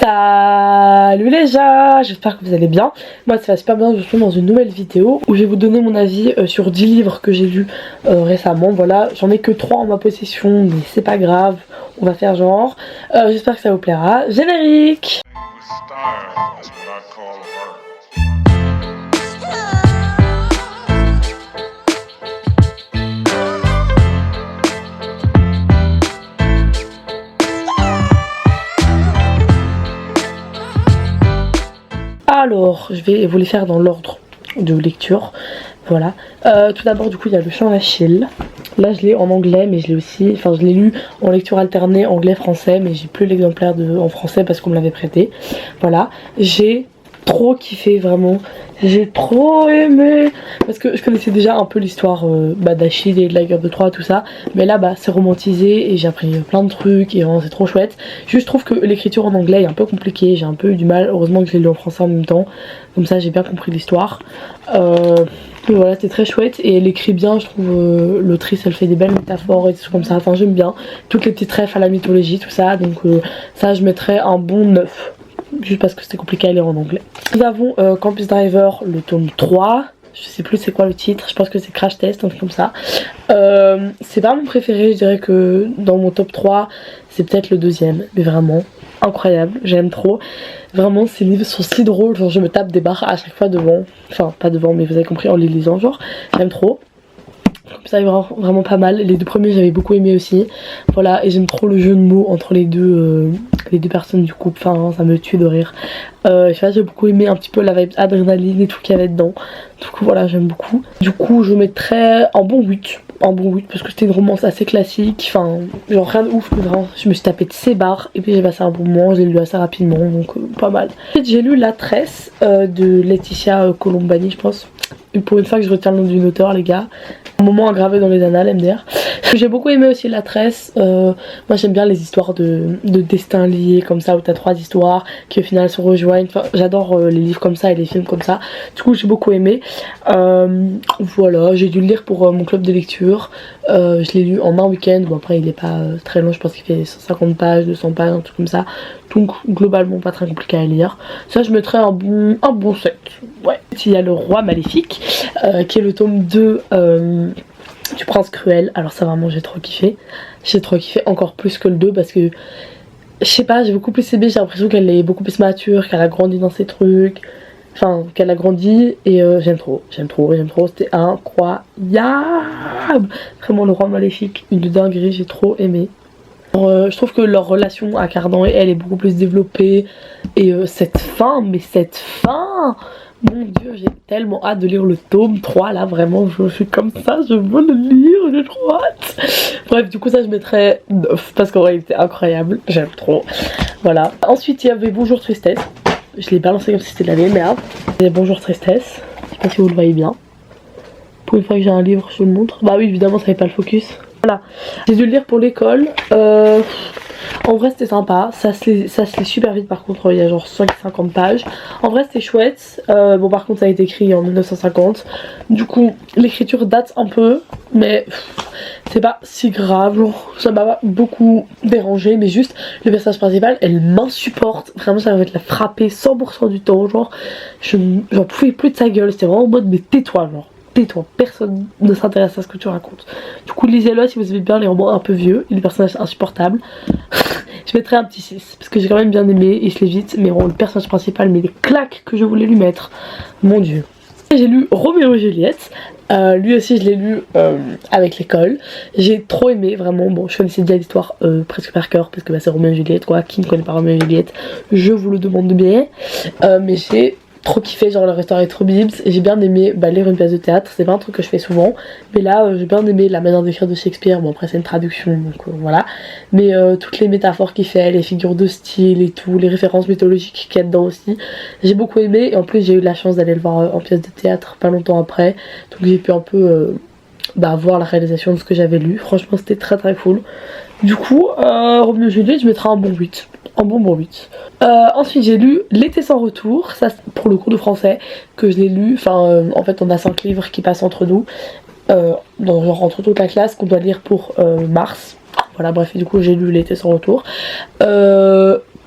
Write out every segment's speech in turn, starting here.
Salut les gens, j'espère que vous allez bien. Moi ça va super bien, je suis dans une nouvelle vidéo où je vais vous donner mon avis sur 10 livres que j'ai lus récemment. Voilà, j'en ai que 3 en ma possession, mais c'est pas grave, on va faire genre. J'espère que ça vous plaira. Générique. Alors, je vais vous les faire dans l'ordre de lecture. Voilà. Tout d'abord, du coup, il y a Le Chant d'Achille. Là, je l'ai en anglais, mais je l'ai aussi. Enfin, je l'ai lu en lecture alternée anglais-français, mais j'ai plus l'exemplaire en français parce qu'on me l'avait prêté. Voilà. J'ai trop kiffé, vraiment. J'ai trop aimé. Parce que je connaissais déjà un peu l'histoire d'Achille et de la guerre de Troie, tout ça. Mais là, c'est romantisé et j'ai appris plein de trucs et vraiment, c'est trop chouette. Juste, je trouve que l'écriture en anglais est un peu compliquée. J'ai un peu eu du mal. Heureusement que je l'ai lu en français en même temps. Comme ça, j'ai bien compris l'histoire. Voilà, c'était très chouette. Et elle écrit bien, je trouve. L'autrice, elle fait des belles métaphores et des trucs comme ça. Enfin, j'aime bien. Toutes les petites refs à la mythologie, tout ça. Donc, ça, je mettrais un bon 9. Juste parce que c'était compliqué à lire en anglais. Nous avons Campus Driver, le tome 3. Je sais plus c'est quoi le titre, je pense que c'est Crash Test, un truc comme ça. C'est pas mon préféré, je dirais que dans mon top 3, c'est peut-être le deuxième. Mais vraiment, incroyable, j'aime trop. Vraiment, ces livres sont si drôles, genre je me tape des barres à chaque fois devant. Enfin, pas devant, mais vous avez compris, en les lisant, genre. J'aime trop. Ça est vraiment pas mal. Les deux premiers j'avais beaucoup aimé aussi. Voilà, et j'aime trop le jeu de mots entre les deux personnes du couple. Enfin, ça me tue de rire. Je sais pas, j'ai beaucoup aimé un petit peu la vibe adrénaline et tout qu'il y avait dedans. Du coup, voilà, j'aime beaucoup. Du coup, je mettrais un bon 8. Un bon 8 parce que c'était une romance assez classique. Enfin, genre rien de ouf. Mais vraiment, je me suis tapé de ses barres. Et puis j'ai passé un bon moment. J'ai lu assez rapidement. Donc, pas mal. Ensuite, j'ai lu La Tresse de Laetitia Colombani, je pense. Et pour une fois que je retiens le nom d'une auteure, les gars. Un moment aggravé dans les annales, MDR. J'ai beaucoup aimé aussi La Tresse. Moi j'aime bien les histoires de destin liés comme ça, où t'as 3 histoires qui au final se rejoignent. Enfin, j'adore les livres comme ça et les films comme ça. Du coup j'ai beaucoup aimé. Voilà, j'ai dû le lire pour mon club de lecture. Je l'ai lu en un week-end. Bon après il est pas très long, je pense qu'il fait 150 pages, 200 pages, un truc comme ça. Donc globalement pas très compliqué à lire. Ça je mettrais un bon 7. Ouais. Il y a Le Roi Maléfique qui est le tome 2 du Prince Cruel. Alors ça vraiment j'ai trop kiffé. J'ai trop kiffé encore plus que le 2 parce que je sais pas, j'ai beaucoup plus aimé. J'ai l'impression qu'elle est beaucoup plus mature, qu'elle a grandi dans ses trucs. Enfin qu'elle a grandi et j'aime trop. C'était incroyable. Vraiment Le Roi Maléfique, une dinguerie, j'ai trop aimé. Je trouve que leur relation à Cardan et elle est beaucoup plus développée. Et cette fin, mon dieu, j'ai tellement hâte de lire le tome 3 là, vraiment, je suis comme ça, je veux le lire, j'ai trop hâte. Bref, du coup ça je mettrais 9 parce qu'en réalité incroyable, j'aime trop. Voilà. Ensuite il y avait Bonjour Tristesse, je l'ai balancé comme si c'était de la vieille merde. Il y a Bonjour Tristesse, je sais pas si vous le voyez bien. Pour une fois que j'ai un livre, je vous le montre. Bah oui, évidemment ça n'avait pas le focus. Voilà, j'ai dû le lire pour l'école. En vrai c'était sympa, ça se lit super vite par contre, il y a genre 50 pages. En vrai c'était chouette, bon par contre ça a été écrit en 1950. Du coup l'écriture date un peu, mais c'est pas si grave, genre, ça m'a pas beaucoup dérangé. Mais juste le personnage principal, elle m'insupporte, vraiment ça va être la frapper 100% du temps. Genre j'en pouvais plus de sa gueule, c'était vraiment en mode mais tais-toi, genre tais-toi, personne ne s'intéresse à ce que tu racontes. Du coup lisez-le si vous aimez bien les romans un peu vieux et les personnages insupportables. Je mettrais un petit 6 parce que j'ai quand même bien aimé et je l'ai vite. Mais bon, le personnage principal, mais les claques que je voulais lui mettre, mon dieu. J'ai lu Roméo et Juliette. Lui aussi je l'ai lu avec l'école. J'ai trop aimé, vraiment. Bon, je connaissais déjà l'histoire presque par cœur parce que c'est Roméo et Juliette, quoi. Qui ne connaît pas Roméo et Juliette, je vous le demande de bien. Mais j'ai trop kiffé, genre leur histoire est trop bibs. Et j'ai bien aimé lire une pièce de théâtre, c'est pas un truc que je fais souvent. Mais là j'ai bien aimé la manière d'écrire de Shakespeare. Bon après c'est une traduction donc voilà. Mais toutes les métaphores qu'il fait, les figures de style et tout, les références mythologiques qu'il y a dedans aussi, j'ai beaucoup aimé. Et en plus j'ai eu la chance d'aller le voir en pièce de théâtre pas longtemps après. Donc j'ai pu un peu voir la réalisation de ce que j'avais lu. Franchement c'était très très cool. Du coup Roméo et Juliette je mettrai un bon 8. Un bon 8. Ensuite j'ai lu L'été sans retour, ça pour le cours de français que je l'ai lu, en fait on a 5 livres qui passent entre nous, genre entre toute la classe qu'on doit lire pour mars. Voilà bref, et du coup j'ai lu L'été sans retour.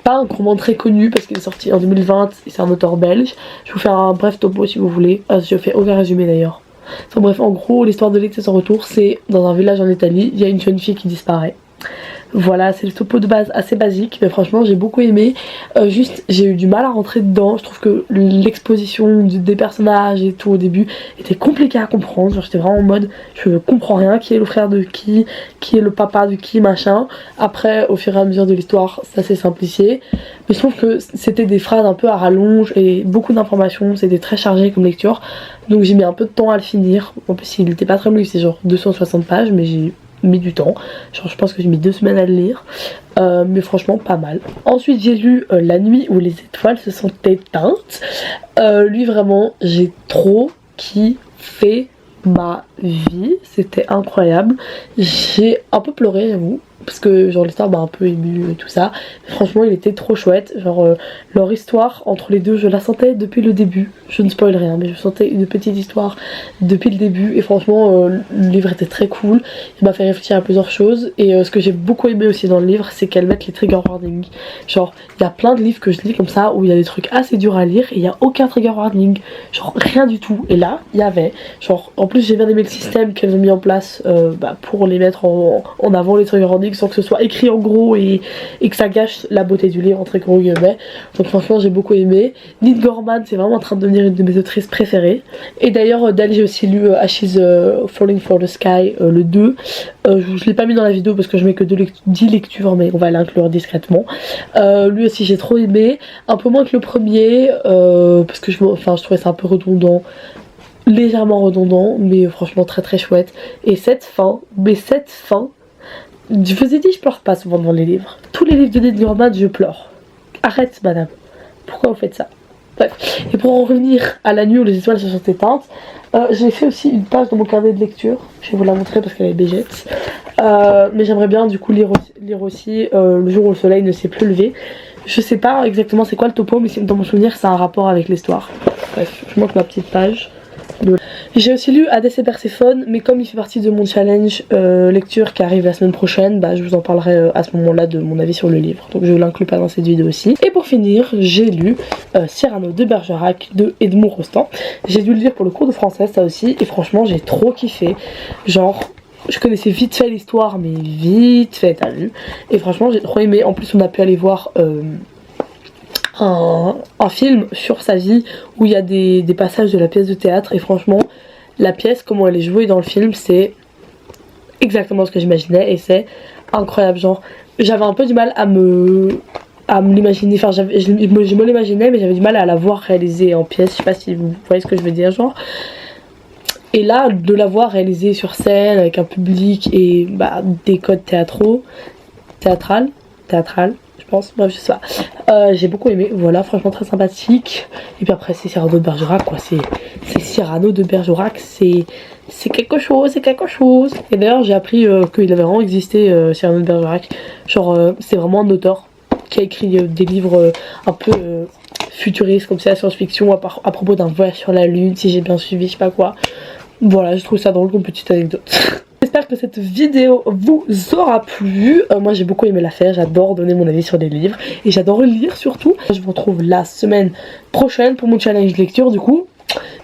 pas un roman très connu parce qu'il est sorti en 2020 et c'est un auteur belge. Je vais vous faire un bref topo si vous voulez. Je fais aucun résumé d'ailleurs. Enfin, bref, en gros, l'histoire de l'excès sans retour, c'est dans un village en Italie, il y a une jeune fille qui disparaît. Voilà, c'est le topo de base assez basique, mais franchement j'ai beaucoup aimé. Juste j'ai eu du mal à rentrer dedans. Je trouve que l'exposition des personnages et tout au début était compliqué à comprendre. Genre j'étais vraiment en mode je comprends rien, qui est le frère de qui est le papa de qui, machin. Après au fur et à mesure de l'histoire ça s'est simplifié. Mais je trouve que c'était des phrases un peu à rallonge et beaucoup d'informations, c'était très chargé comme lecture. Donc j'ai mis un peu de temps à le finir. En plus il était pas très long, c'est genre 260 pages, mais j'ai mis du temps, genre je pense que j'ai mis 2 semaines à le lire, mais franchement pas mal. Ensuite j'ai lu La nuit où les étoiles se sont éteintes. Lui vraiment j'ai trop kiffé ma vie, c'était incroyable. J'ai un peu pleuré j'avoue, parce que genre l'histoire m'a un peu émue et tout ça. Mais franchement il était trop chouette, genre leur histoire entre les deux je la sentais depuis le début. Je ne spoil rien mais je sentais une petite histoire depuis le début et franchement le livre était très cool. Il m'a fait réfléchir à plusieurs choses et ce que j'ai beaucoup aimé aussi dans le livre c'est qu'elle mette les trigger warnings. Genre il y a plein de livres que je lis comme ça où il y a des trucs assez durs à lire et il n'y a aucun trigger warning, genre rien du tout. Et là il y avait, genre en plus j'ai bien aimé le système qu'elles ont mis en place pour les mettre en avant les trigger warnings sans que ce soit écrit en gros et que ça gâche la beauté du livre entre gros guillemets. Donc franchement j'ai beaucoup aimé. Neil Gaiman c'est vraiment en train de devenir une de mes autrices préférées. Et d'ailleurs d'elle j'ai aussi lu Ashes Falling for the Sky le 2. Je l'ai pas mis dans la vidéo parce que je mets que 10 lectures mais on va l'inclure discrètement. Lui aussi j'ai trop aimé. Un peu moins que le premier parce que je trouvais ça un peu redondant. Légèrement redondant mais franchement très très chouette. Et cette fin, je vous ai dit je pleure pas souvent dans les livres. Tous les livres de Neil Gaiman je pleure. Arrête madame, pourquoi vous faites ça? Bref, et pour en revenir à La nuit où les étoiles se sont éteintes, j'ai fait aussi une page dans mon carnet de lecture. Je vais vous la montrer parce qu'elle est bégette. Mais j'aimerais bien du coup lire aussi Le jour où le soleil ne s'est plus levé. Je sais pas exactement c'est quoi le topo mais dans mon souvenir c'est un rapport avec l'histoire. Bref, je montre ma petite page. J'ai aussi lu Hadès et Perséphone, mais comme il fait partie de mon challenge lecture qui arrive la semaine prochaine, je vous en parlerai à ce moment-là de mon avis sur le livre. Donc je l'inclus pas dans cette vidéo aussi. Et pour finir, j'ai lu Cyrano de Bergerac de Edmond Rostand. J'ai dû le lire pour le cours de français, ça aussi, et franchement j'ai trop kiffé. Genre, je connaissais vite fait l'histoire, mais vite fait, t'as vu. Et franchement j'ai trop aimé. En plus on a pu aller voir un film sur sa vie où il y a des passages de la pièce de théâtre et franchement la pièce comment elle est jouée dans le film c'est exactement ce que j'imaginais et c'est incroyable. Genre j'avais un peu du mal à me l'imaginer, enfin je me l'imaginais mais j'avais du mal à la voir réalisée en pièce, je sais pas si vous voyez ce que je veux dire genre. Et là de la voir réalisée sur scène avec un public et des codes théâtral je pense, bref je sais pas. J'ai beaucoup aimé, voilà, franchement très sympathique. Et puis après c'est Cyrano de Bergerac quoi, c'est Cyrano de Bergerac, c'est quelque chose, c'est quelque chose. Et d'ailleurs j'ai appris qu'il avait vraiment existé Cyrano de Bergerac. Genre c'est vraiment un auteur qui a écrit des livres un peu futuristes comme ça, science-fiction à propos d'un voyage sur la lune, si j'ai bien suivi, je sais pas quoi. Voilà, je trouve ça drôle comme petite anecdote. J'espère que cette vidéo vous aura plu. Moi j'ai beaucoup aimé la faire, j'adore donner mon avis sur des livres et j'adore lire surtout. Je vous retrouve la semaine prochaine pour mon challenge lecture du coup.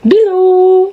Bisous.